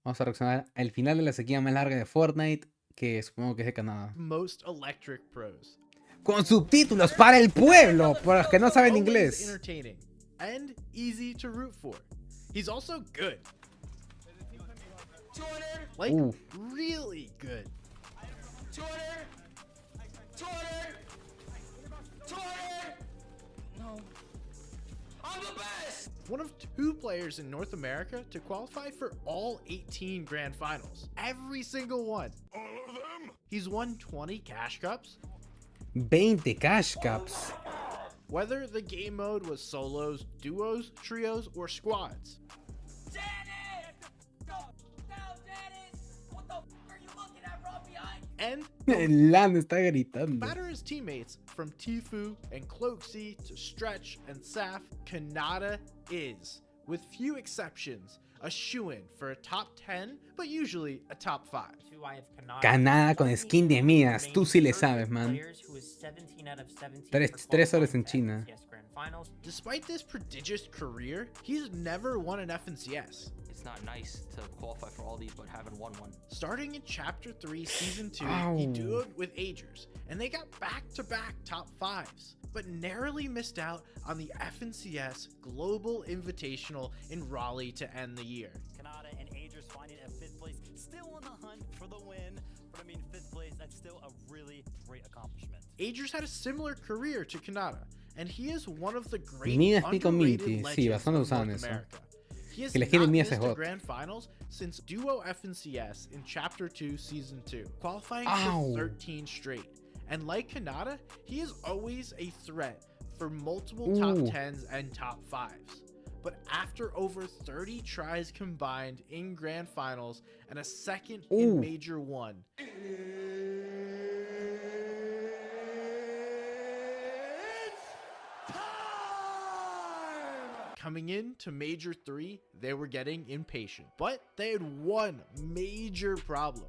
Vamos a reaccionar al final de la sequía más larga de Fortnite, que supongo que es de Canadá. Most electric pros. Con subtítulos para el pueblo, para los que no saben Always inglés. entertaining and easy to root for. He's also good. Like really good. No. I'm the best! One of 2 players in North America to qualify for all 18 grand finals. Every single one. All of them? He's won 20 cash cups. 20 cash caps. Whether the game mode was solos, duos, trios, or squads. Dennis! Go! Now, Dennis! What the f are you looking at from behind? And El LAN está no gritando. matter his teammates, from Tfue and Cloaksy to Stretch and Saf, Khanada is, with few exceptions, a shoo-in for a top 10, but usually a top 5. Khanada con skin de Midas, tú sí le sabes, man. 3 horas en China. Despite this prodigious career, he's never won an FNCS. It's not nice to qualify for all these, but haven't won one. Starting in Chapter 3, Season 2, Ow. he duoed with Agers, and they got back-to-back top 5s, but narrowly missed out on the FNCS Global Invitational in Raleigh to end the year. Khanada and Agers finding a 5th place, still on the hunt for the win, but I mean 5th place, that's still a really great accomplishment. Agers had a similar career to Khanada, and he is one of the great Midas Pico underrated Minty, legends sí, bastante of usaban North eso. America. He has Que la gira not Midas missed es a hot. grand finals since Duo FNCS in Chapter 2, Season 2, qualifying Ow. for 13 straight. And like Khanada, he is always a threat for multiple top 10s and top 5s. But after over 30 tries combined in grand finals and a second in Major 1, coming into Major 3, they were getting impatient. But they had one major problem.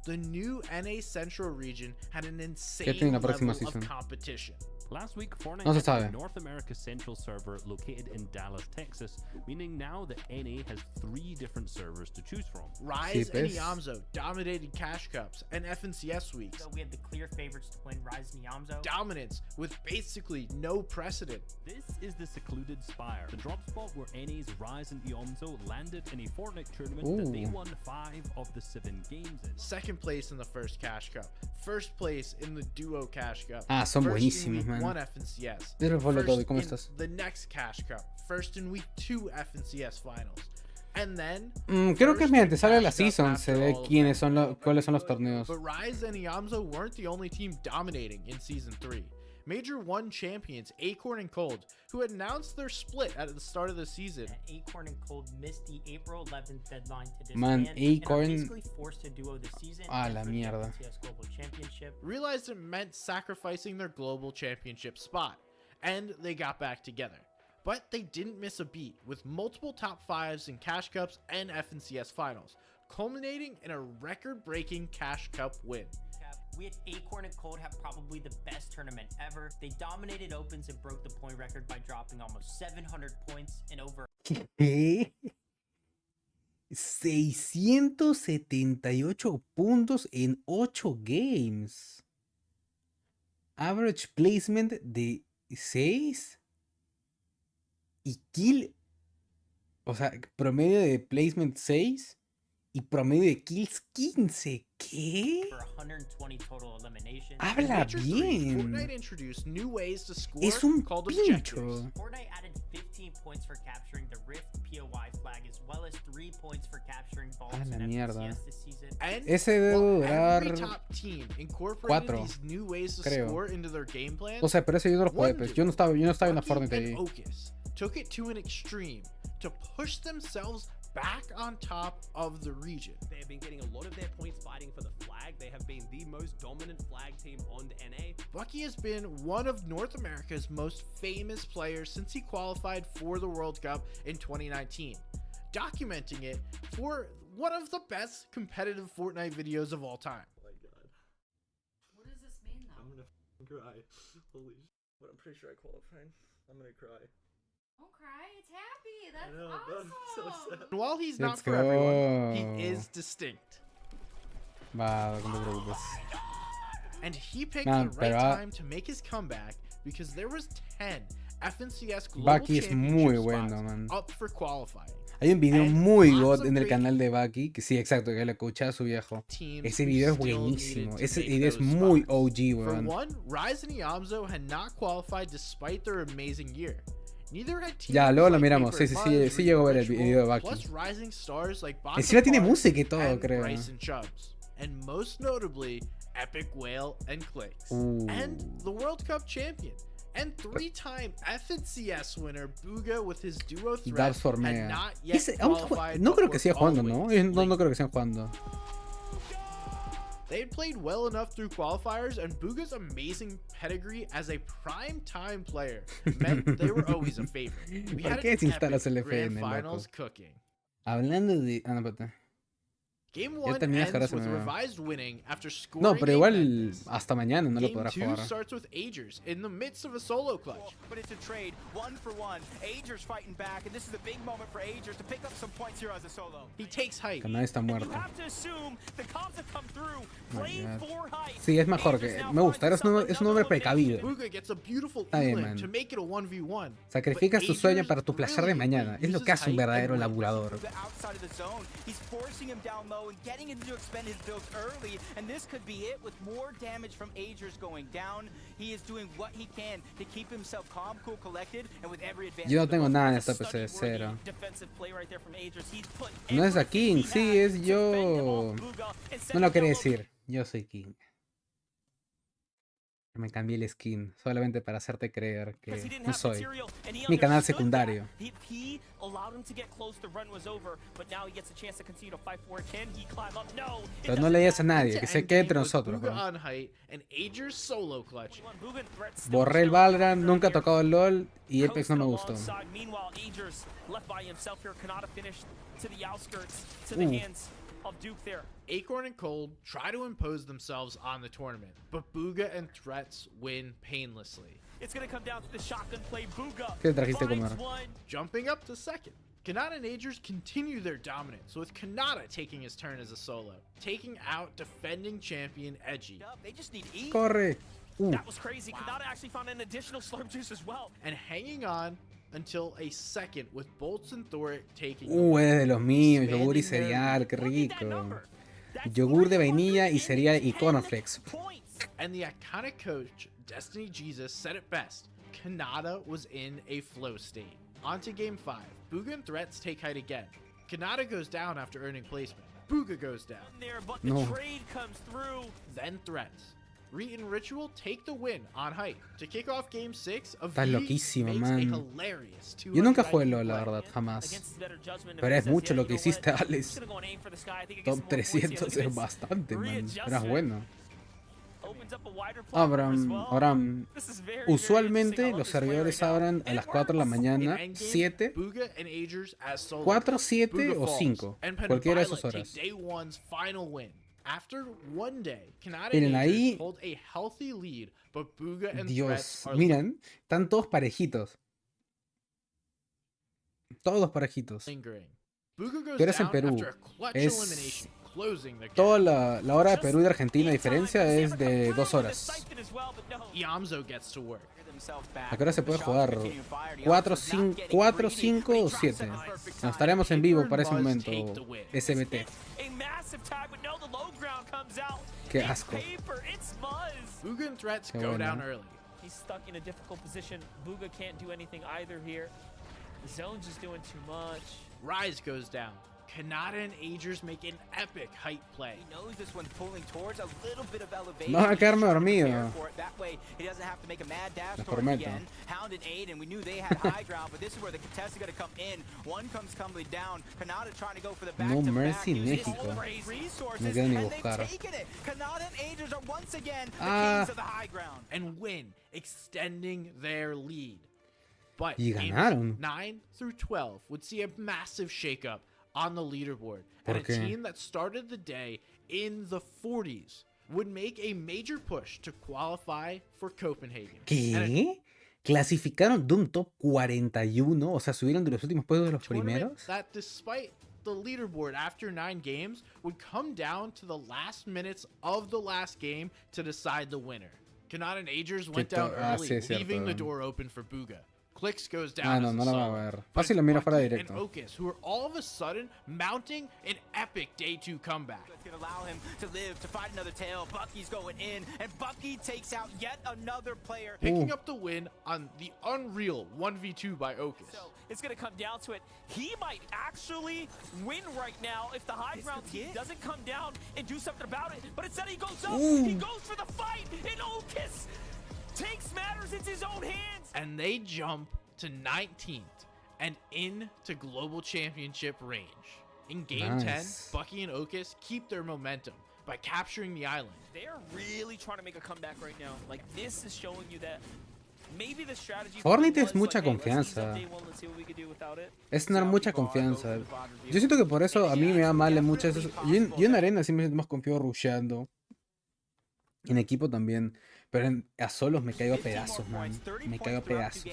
The new NA Central region had an insane la próxima level season? of competition. Last week, Fortnite No se had sabe. the North America Central server located in Dallas, Texas, meaning now that NA has 3 different servers to choose from. Rise Sí, and pues. Yamzo dominated Cash Cups and FNCS weeks. So we had the clear favorites to win Rise and Yamzo. Dominance with basically no precedent. This is the secluded Spire, the drop spot where NA's Rise and Yomzo landed in a Fortnite tournament that they won 5 of the 7 games in. Second place in the first Cash Cup. First place in the Duo Cash Cup. Ah, son First buenísimos, in week man. 1 FNCS. Mira, Pablo, First ¿cómo in estás? the next Cash Cup. First in week 2 FNCS finals. And then Creo que first mediante in sale la Cash Cup season se after ve all of quiénes them. son cuáles son los torneos. But Rise and Yamzo weren't the only team dominating in Season 3. Major 1 champions Acorn and Cold, who had announced their split at the start of the season, Acorn and Cold missed the April 11th deadline to disband, Man, and are Acorn- basically forced to duo the season Ah, and la for the mierda. FNCS Global Championship. realized it meant sacrificing their global championship spot, and they got back together. But they didn't miss a beat, with multiple top 5s in Cash Cups and FNCS finals, culminating in a record-breaking Cash Cup win. We had Acorn and Cold have probably the best tournament ever. They dominated opens and broke the point record by dropping almost 700 points in over ¿Qué? 678 puntos en 8 games. Average placement de 6. Y kill. O sea, promedio de placement 6. Y promedio de kills 15. ¿Qué? for 120 total eliminations. Habla In Major 3, bien. Fortnite introduced new ways to score Es un called pincho. objectives. Fortnite added 15 points for capturing the Rift POI flag, as well as 3 points for capturing vaults Ah, la in mierda. FNCS this season. And Ese debe while durar every top team incorporated 4, these new ways to creo. score into their game plan, O sea, pero ese yo no lo jugué, One pues. dude, Yo no estaba en la Bucky Fortnite and ahí. Ocus took it to an extreme to push themselves back on top of the region. They have been getting a lot of their points fighting for the flag. They have been the most dominant flag team on NA. Bucky has been one of North America's most famous players since he qualified for the World Cup in 2019, documenting it for one of the best competitive Fortnite videos of all time. Oh my god. What does this mean, though? I'm gonna cry. Holy sh**. But I'm pretty sure I qualified. I'm gonna cry. Don't cry. It's happy. That's know, but I'm so awesome. sad. And while he's Let's not for everyone, go. he is distinct. Va, no te preocupes. And he picked Man, the right pero time to make his comeback because there was 10 FNCS Global Bucky es muy Championship bueno, spots man. up for qualifying. Hay un video And muy lots god of en el great canal de Bucky, que sí, exacto, que le escuché a su viejo. Teams Ese who video es still buenísimo. needed to Ese make video es those muy spots. OG, For weón. one, Rise and Iamzo had not qualified despite their amazing year. Neither had teams Ya, luego lo like miramos. Vapor Sí, sí, Buzz, sí llegó a ver el Ritual, video de Bucky. plus rising stars like Bot Encima tiene Park música y todo, and creo. Bryson Chubbs. And most notably, Epic Whale and Clicks. And the World Cup champion. And 3-time FNCS winner Booga with his duo threat Dubs for had Mega. not yet qualified, No but creo que were siga jugando, ¿no? always No, no linked. creo que siga jugando. They had played well enough through qualifiers, and Booga's amazing pedigree as a prime-time player meant they were always a favorite. We ¿Por had qué an desinstalas epic el grand FN, loco? finals cooking. Hablando de... Ah, no, espérate. Game Ya 1 terminé, ends ahora se with me va. revised winning after scoring No, pero a igual Memphis. hasta mañana no lo Game podrá 2 jugar. starts with Agers in the midst of a solo clutch. But it's a trade, 1 for 1. Agers fighting back, and this is a big moment for Agers to pick up some points here as a solo. He takes height. Khanada está And you muerto. have to assume the comps have come through. My Playing God. for height. Sí, es mejor Agers que... now Me gusta, finds es un hombre another precavido. location. Booga gets a beautiful Está bien, elim man. to make it a 1v1. Sacrificas But tu sueño Agers para tu placer de brilliantly mañana. Es lo uses que hace un height and verdadero wins. laburador. Booga outside of the zone. He's forcing him down low and getting him to expend his builds early, and this could be it with more damage from Agers going down. He is doing what he can to keep himself calm, cool, collected, and with every advantage. Yo no of the tengo ball. nada en That's a esta PC, study-worthy cero. defensive play right there from Agers. He's put No es a everything King, he sí, has es to yo. fend him off Booga and set No lo him quería down low. decir. Yo soy King. Me cambié el skin solamente para hacerte creer que Because he didn't no have soy. material, and he Mi canal understood secundario. that. He allowed him to get close, the run was over, but now he gets a chance to continue to fight for it. Can he climb up? No. it Pero no doesn't le digas a matter. nadie, que se quede entre nosotros. Booga ¿no? on height and Agers solo clutch. Booga and Threat still Borré el showing Valorant, here. nunca he tocado el LoL y Apex no me Coasted gustó. alongside. Meanwhile, Agers left by himself here. Khanada finished to the outskirts, to the hands of Duke there. Acorn and Cold try to impose themselves on the tournament, but Booga and Threats win painlessly. It's going to come down to the shotgun play. Booga ¿Qué trajiste a finds comer? one. Jumping up to second. Khanada and Agers continue their dominance, with Khanada taking his turn as a solo, taking out defending champion Edgy, They just need E. Corre. That was crazy. Khanada actually found an additional slurp juice as well. and hanging on until a second with Bolts and Thoric taking Es de los míos, Expanding yogur y their cereal, qué Look at that rico. number. That's Yogur de vainilla y cereal y 310 cornflakes. points. And the iconic coach, Destiny Jesus, said it best. Khanada was in a flow state. On to game 5. Booga and Threats take height again. Khanada goes down after earning placement. Booga goes down. There, but the No. trade comes through. Then Threats. Reet and Ritual take the win on height. To kick off game 6, a Estás V loquísimo, makes man. a hilarious Yo nunca 200 jugué IQ LoL, la play. verdad, jamás. Against better judgment, Pero if es he says, mucho yeah, lo you que know hiciste, what? I'm Alex. just gonna go and aim for the sky. I think it gets Top some more points here. 300 Look es at this bastante, man. Eras readjustment. bueno. Opens up a wider platform as Abram, well. Abraham, This is very, very usualmente interesting. I love los this play servidores right now. abran a And las it 4 de la works. mañana, In endgame, 7, Booga and Agers as solo. 4, 7 Booga o falls, 5. and Pen Cualquiera de Violet esas horas. take day 1's final win. After one day, Khanada Miren, and Agers ahí- hold a healthy lead, but Booga and Dios, Threats are miren, están todos parejitos. Todos parejitos. lingering. Booga goes Tú eres en down Perú. after a clutch Es- elimination, closing the Toda gap. la hora de Perú y de Argentina, la diferencia es de 2 horas. Iamzo gets to work. ¿A qué hora se puede jugar? 4, 5 o 7. Nos estaremos en vivo para ese momento. SBT. Qué asco. Booga and Threats Qué go bueno. down early. He's stuck in a difficult position. Booga can't do anything either here. The zone's just doing too much. Rise goes down. Khanada and Agers make an epic height play. He knows this one's pulling towards a little bit of elevation. No, voy a quedarme He's trying to dormido. prepare for it. That way, he doesn't have to make a mad dash Les toward it prometo. again. Hound and Aid, and we knew they had high ground, but this is where the contest is going to come in. One comes tumbling down. Khanada trying to go for the back No to mercy, back, using México. all of his resources, No quiero ni and they've buscar. taken it. Khanada and Agers are once again the Ah. kings of the high ground. And win, extending their lead. But Y games ganaron. 9 through 12 would see a massive shakeup on the leaderboard. And ¿Por a qué? team that started the day in the 40s would make a major push to qualify for Copenhagen. And a ¿Qué? ¿Clasificaron de un top 41? O sea, subieron de los últimos puestos de los tournament primeros. that, despite the leaderboard after 9 games would come down to the last minutes of the last game to decide the winner. Khanada and Agers went down early, sí, es leaving the cierto. door open for Bugha. Clicks goes down No, as a no la voy a solo, ver. but Fácil lo miro fuera Bucky directo. and Ocus, who are all of a sudden mounting an epic day 2 comeback. It's gonna allow him to live, to find another tail. Bucky's going in, and Bucky takes out yet another player. Picking up the win on the unreal 1v2 by Ocus. So it's going to come down to it. He might actually win right now if the high ground team doesn't come down and do something about it. But instead he goes up, he goes for the fight, and Ocus takes matters into his own hands. And they jump to 19th and into global championship range. In game 10, Nice. Bucky and Ocus keep their momentum by capturing the island. They're really trying to make a comeback right now. Like, this is showing you that maybe the strategy Fortnite was es mucha like, hey, let's ease confianza. up day one, let's see what we can do without it. Es tener mucha confianza. Yo siento que por eso a mí me da mal en muchas veces. Yo en arena sí me siento más confiado rusheando. En equipo también. Pero a solos me caigo a pedazos, man. Me caigo a pedazos.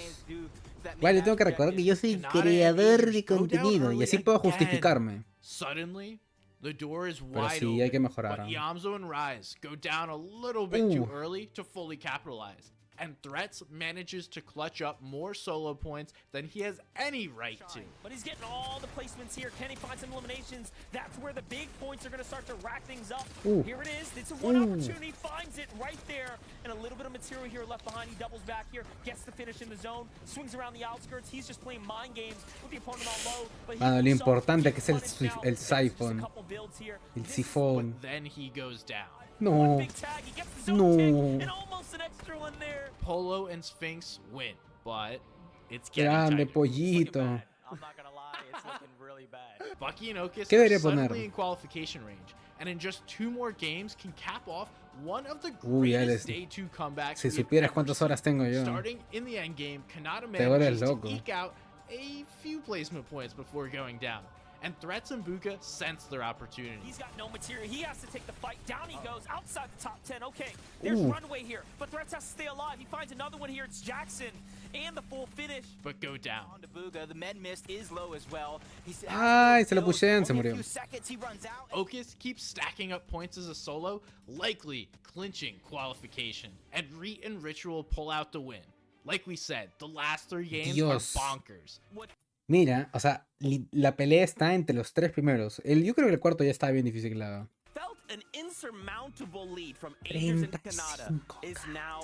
Igual, yo tengo que recordar que yo soy creador de contenido y así puedo justificarme. Suddenly, the door is Pero wide sí, hay que open, mejorar. but Yamzo and Rise go down a little bit too early to fully capitalize. And Threats manages to clutch up more solo points than he has any right to. But he's getting all the placements here. Can he find some eliminations? That's where the big points are going to start to rack things up. Here it is. It's a one opportunity. Finds it right there. And a little bit of material here left behind. He doubles back here. Gets the finish in the zone. Swings around the outskirts. He's just playing mind games with the opponent on low. But Mano, lo himself importante que es el punished now. el Just a siphon. couple builds here. El This is sifón. But then he goes down. No. big tag. He gets the zone No. kick, and almost an extra one there. Polo and Sphinx win, but it's getting Grande tighter. pollito. I'm not gonna lie, it's looking really bad. Bucky and Ocus ¿Qué are debería suddenly poner? in qualification range, and in just 2 more games can cap off one of the Uy, ya greatest les- day 2 comebacks Si we have supieras ever cuántas seen. horas tengo yo. Starting in the end game, Khanada Te vuelves manages to loco. eke out a few placement points before going down, and Threats and Buka sense their opportunity. He's got no material. He has to take the fight. Down he goes, outside the top 10. Okay, there's Ooh. runway here, but Threats has to stay alive. He finds another one here. It's Jackson, and the full finish. But go down. On to Bugha, the med mist is low as well. He's Ay, se lo pusieron, se Only a murió. few seconds, he runs out. Ocus keeps stacking up points as a solo, likely clinching qualification, and Reet and Ritual pull out the win. Like we said, the last 3 games Dios. are bonkers. Mira, o sea, la pelea está entre los 3 primeros. Yo creo que el cuarto ya está bien difícil que la haga. Felt an insurmountable lead from Agers and Khanada 35, is now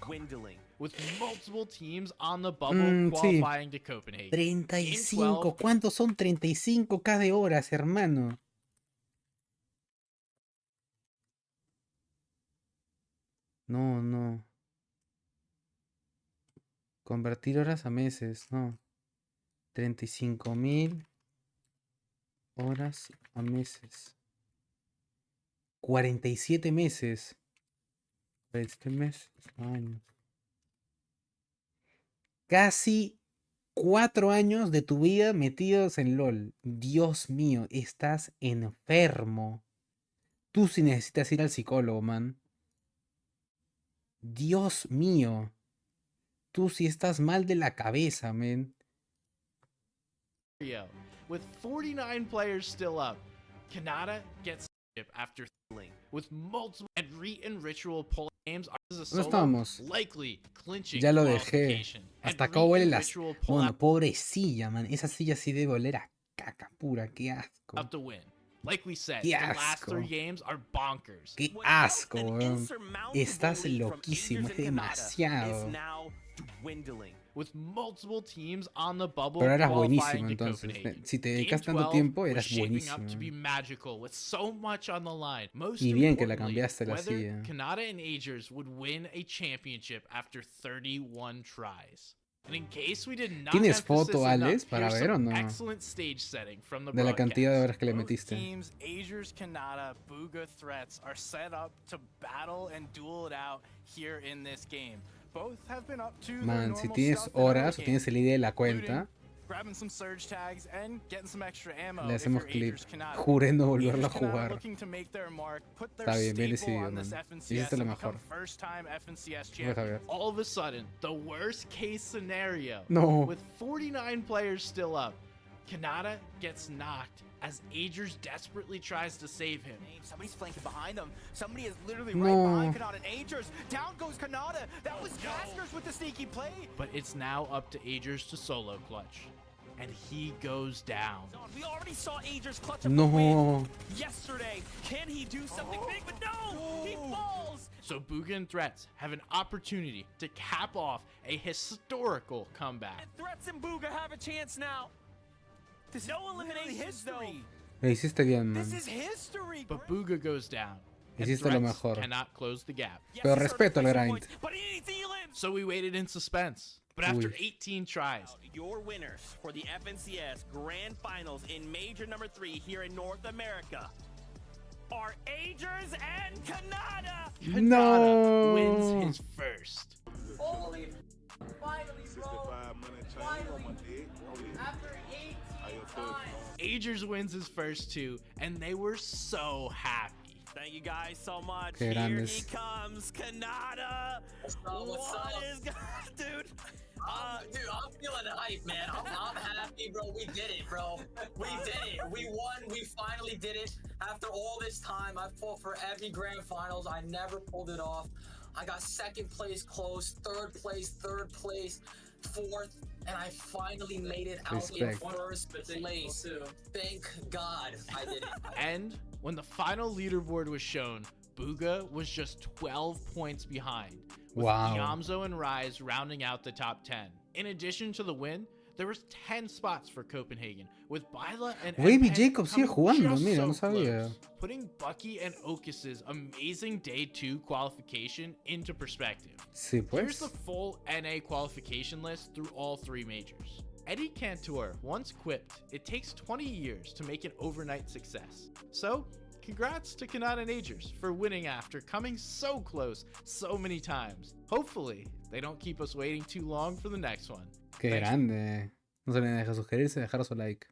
dwindling. With multiple teams on the bubble Sí. qualifying to Copenhagen. 35. ¿Cuántos son 35k de horas, hermano? No, no. Convertir horas a meses, no. 35.000 horas a meses. 47 meses. 27 meses. Años. Casi 4 años de tu vida metidos en LOL. Dios mío, estás enfermo. Tú sí necesitas ir al psicólogo, man. Dios mío. Tú sí estás mal de la cabeza, man. With 49 players still up, Khanada gets after with multiple and Reet and Ritual pull games as a ¿Dónde solo, estábamos? likely clinching Ya lo dejé. qualification. Hasta And acá Reet huele and las... Ritual pull Bueno, pobrecilla, man. Esa silla sí debe oler a caca pura. Qué asco. out the win. Like we said, Qué the last asco. 3 games are bonkers. Qué What asco, felt an weón. insurmountable Estás lead from loquísimo. Agers Es and Khanada demasiado. is now dwindling. With multiple teams on the bubble Pero eras qualifying buenísimo, to entonces. Copenhagen. Si te Game dedicas tanto 12 tiempo, was eras shaping up to buenísimo. be magical with so much on the line. Most Y bien que la importantly, cambiaste la whether silla. Khanada and Agers would win a championship after 31 tries. And in case we did not ¿Tienes emphasize foto, enough, Alex, para here's ver o some no? excellent stage setting from the De la cantidad de broadcast. horas que le Both metiste. teams, Agers, Khanada, Bugha, Threats, are set up to battle and duel it out here in this game. Both have been up to their Man, si normal tienes stuff in other horas o games, tienes el ID de la cuenta, including grabbing some surge tags and getting some extra ammo le if hacemos you're clip. Agers, Khanada. Juré no volverlo a Agers, Khanada jugar. looking to make their mark, put their Está bien, bien staple decidido, on this man. FNCS Hiciste lo and become mejor. first-time FNCS Deja champion. ver. All of a sudden, the worst case scenario, No. with 49 players still up, Khanada gets knocked as Agers desperately tries to save him. Somebody's flanking behind them. Somebody is literally No. right behind Khanada and Agers. Down goes Khanada. That was Caskers with the sneaky play. But it's now up to Agers to solo clutch. And he goes down. We already saw Agers clutch up the No. win yesterday. Can he do something big? But no, he falls. So Bugha and Threats have an opportunity to cap off a historical comeback. And Threats and Bugha have a chance now. This No is literally eliminations, though. history. Lo hiciste bien, man. This is history. But Bugha goes down. And Hiciste lo Threats mejor. cannot close the gap. Yes, Pero he started respeto el placing grind. points, but he needs to heal in. So we waited in suspense. But after Uy. 18 tries, Your winners for the FNCS Grand Finals in Major Number 3 here in North America Are Agers and Khanada. Khanada No. wins his first. Holy, finally, bro. Finally, after 18 times. Agers wins his first two, and they were so happy. Thank you guys so much. Qué Here grandes. he comes, Khanada. What's up? Dude? Dude, I'm feeling hype, man. I'm happy, bro. We did it, bro. We did it. We won. We finally did it. After all this time, I fought for every grand finals. I never pulled it off. I got second place close, third place, fourth, and I finally made it out in Respect. first place. Thank God I did it. And when the final leaderboard was shown, Bugha was just 12 points behind, with Wow. Yamzo and Rise rounding out the top 10. In addition to the win, there was 10 spots for Copenhagen, with Byla and Baby Empen Jacob sigue coming jugando, just mira, so no sabía. close, putting Bucky and Okus's amazing day 2 qualification into perspective. Sí, Here's pues. the full NA qualification list through all 3 majors. Eddie Cantor once quipped, it takes 20 years to make an overnight success. So, congrats to Khanada and Agers for winning after coming so close so many times. Hopefully, they don't keep us waiting too long for the next one. Qué Thanks. grande. No se olviden de suscribirse y dejar su like.